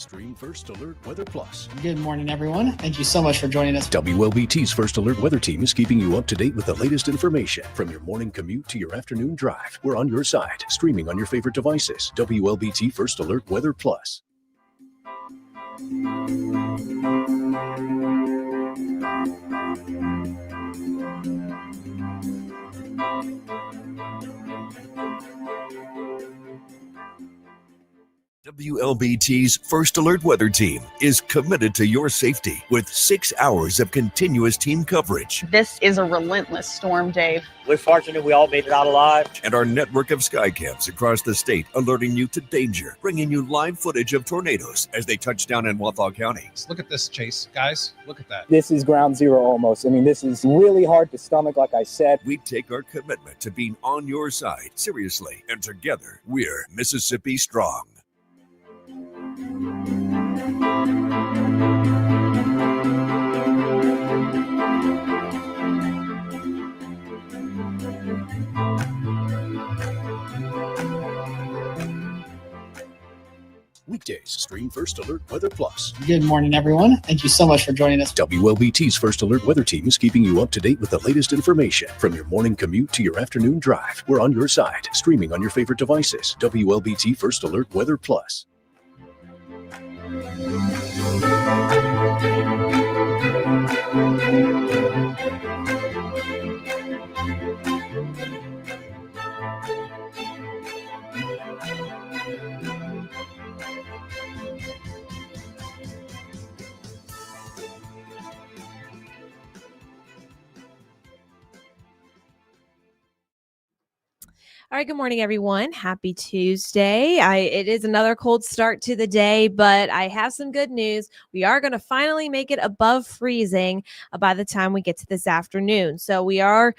Extreme First Alert Weather Plus. Good morning, everyone. Thank you so much for joining us. WLBT's First Alert Weather Team is keeping you up to date with the latest information. From your morning commute to your afternoon drive, we're on your side, streaming on your favorite devices. WLBT First Alert Weather Plus. WLBT's First Alert Weather Team is committed to your safety with 6 hours of continuous team coverage. This is a relentless storm, Dave. We're fortunate we all made it out alive. And our network of skycams across the state alerting you to danger, bringing you live footage of tornadoes as they touch down in Wathau County. Look at this, Chase. Guys, look at that. This is ground zero almost. I mean, this is really hard to stomach, like I said. We take our commitment to being on your side seriously, and together, we're Mississippi Strong. Weekdays, stream First Alert Weather Plus. Good morning, everyone. Thank you so much for joining us. WLBT's First Alert Weather Team is keeping you up to date with the latest information. From your morning commute to your afternoon drive, we're on your side, streaming on your favorite devices. WLBT First Alert Weather Plus. All right, good morning, everyone. Happy Tuesday. It is another cold start to the day, but I have some good news. We are going to finally make it above freezing by the time we get to this afternoon. So we are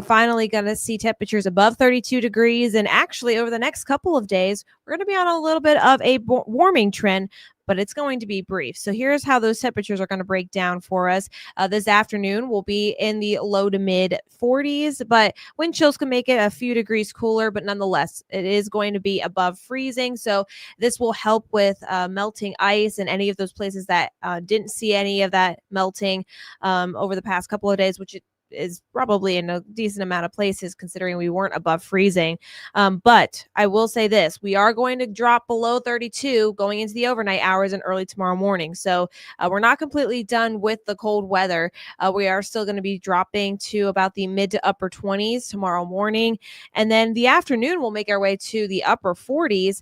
finally going to see temperatures above 32 degrees. And actually, over the next couple of days, we're going to be on a little bit of a warming trend, but it's going to be brief. So here's how those temperatures are going to break down for us. This afternoon will be in the low to mid 40s, but wind chills can make it a few degrees cooler, but nonetheless, it is going to be above freezing. So this will help with melting ice and any of those places that didn't see any of that melting over the past couple of days, which is probably in a decent amount of places considering we weren't above freezing. But I will say this, we are going to drop below 32 going into the overnight hours and early tomorrow morning. So we're not completely done with the cold weather. We are still going to be dropping to about the mid to upper 20s tomorrow morning. And then the afternoon we'll make our way to the upper 40s,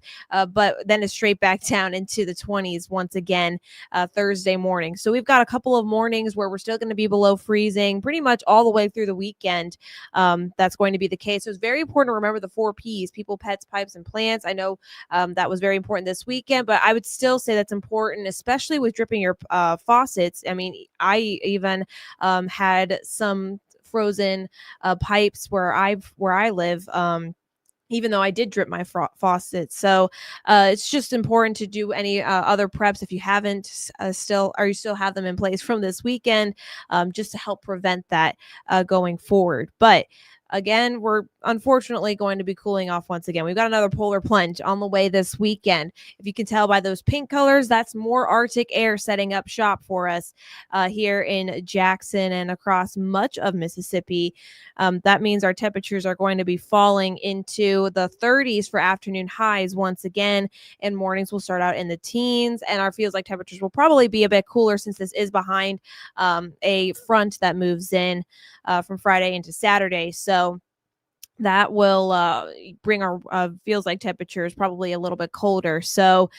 but then it's straight back down into the 20s once again Thursday morning. So we've got a couple of mornings where we're still going to be below freezing pretty much all the way through the weekend. That's going to be the case. So it's very important to remember the 4 Ps: people, pets, pipes, and plants. I know that was very important this weekend, but I would still say that's important, especially with dripping your faucets. I mean, I even had some frozen pipes where I live. Even though I did drip my faucet. So it's just important to do any other preps if you haven't you still have them in place from this weekend, just to help prevent that going forward. But again, we're unfortunately going to be cooling off once again. We've got another polar plunge on the way this weekend. If you can tell by those pink colors, that's more Arctic air setting up shop for us here in Jackson and across much of Mississippi. That means our temperatures are going to be falling into the 30s for afternoon highs once again, and mornings will start out in the teens, and our feels like temperatures will probably be a bit cooler since this is behind a front that moves in from Friday into Saturday. So that will bring our feels like temperatures probably a little bit colder. So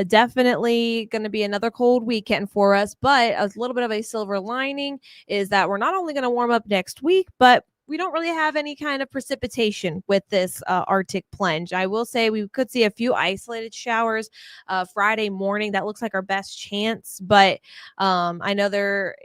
definitely going to be another cold weekend for us. But a little bit of a silver lining is that we're not only going to warm up next week, but we don't really have any kind of precipitation with this Arctic plunge. I will say we could see a few isolated showers Friday morning. That looks like our best chance, but I know there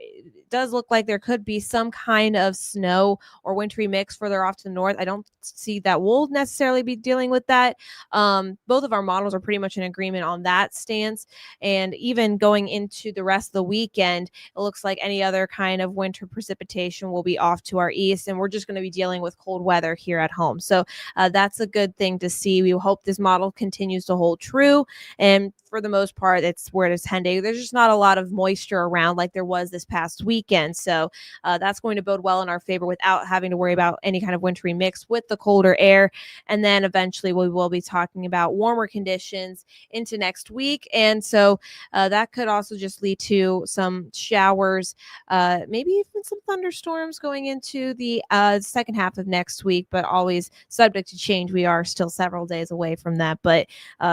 does look like there could be some kind of snow or wintry mix further off to the north. I don't see that we'll necessarily be dealing with that. Both of our models are pretty much in agreement on that stance. And even going into the rest of the weekend, it looks like any other kind of winter precipitation will be off to our east, and we're just going to be dealing with cold weather here at home. So that's a good thing to see. We hope this model continues to hold true. And for the most part, it's where it's 10-day. There's just not a lot of moisture around like there was this past weekend. So that's going to bode well in our favor without having to worry about any kind of wintry mix with the colder air. And then eventually we will be talking about warmer conditions into next week. And so that could also just lead to some showers, maybe even some thunderstorms going into the second half of next week, but always subject to change. We are still several days away from that. But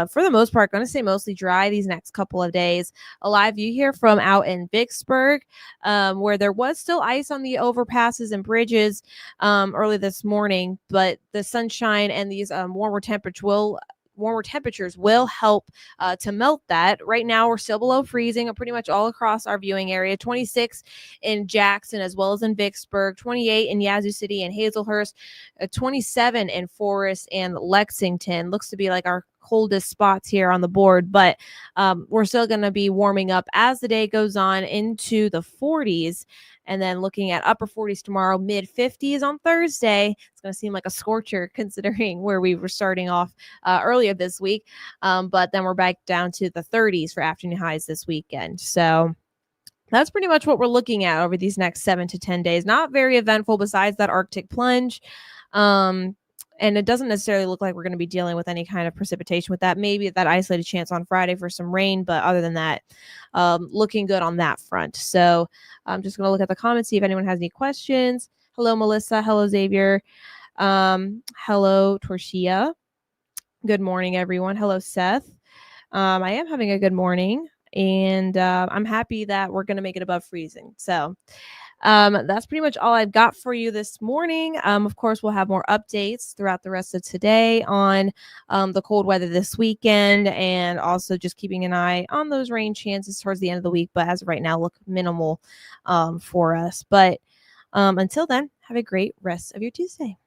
for the most part, going to stay mostly dry these next couple of days. A live view here from out in Vicksburg, where there was still ice on the overpasses and bridges early this morning, but the sunshine and these warmer temperatures will help to melt that. Right now, we're still below freezing pretty much all across our viewing area. 26 in Jackson as well as in Vicksburg, 28 in Yazoo City and Hazelhurst, 27 in Forest and Lexington. Looks to be like our coldest spots here on the board, but we're still going to be warming up as the day goes on into the 40s. And then looking at upper 40s tomorrow, mid 50s on Thursday. It's going to seem like a scorcher considering where we were starting off earlier this week. But then we're back down to the 30s for afternoon highs this weekend. So that's pretty much what we're looking at over these next 7 to 10 days. Not very eventful besides that Arctic plunge. And it doesn't necessarily look like we're going to be dealing with any kind of precipitation with that. Maybe that isolated chance on Friday for some rain. But other than that, looking good on that front. So I'm just going to look at the comments, see if anyone has any questions. Hello, Melissa. Hello, Xavier. Hello, Torshia. Good morning, everyone. Hello, Seth. I am having a good morning. And I'm happy that we're going to make it above freezing. So that's pretty much all I've got for you this morning. Of course, we'll have more updates throughout the rest of today on the cold weather this weekend, and also just keeping an eye on those rain chances towards the end of the week. But as of right now, look minimal for us. But until then, have a great rest of your Tuesday.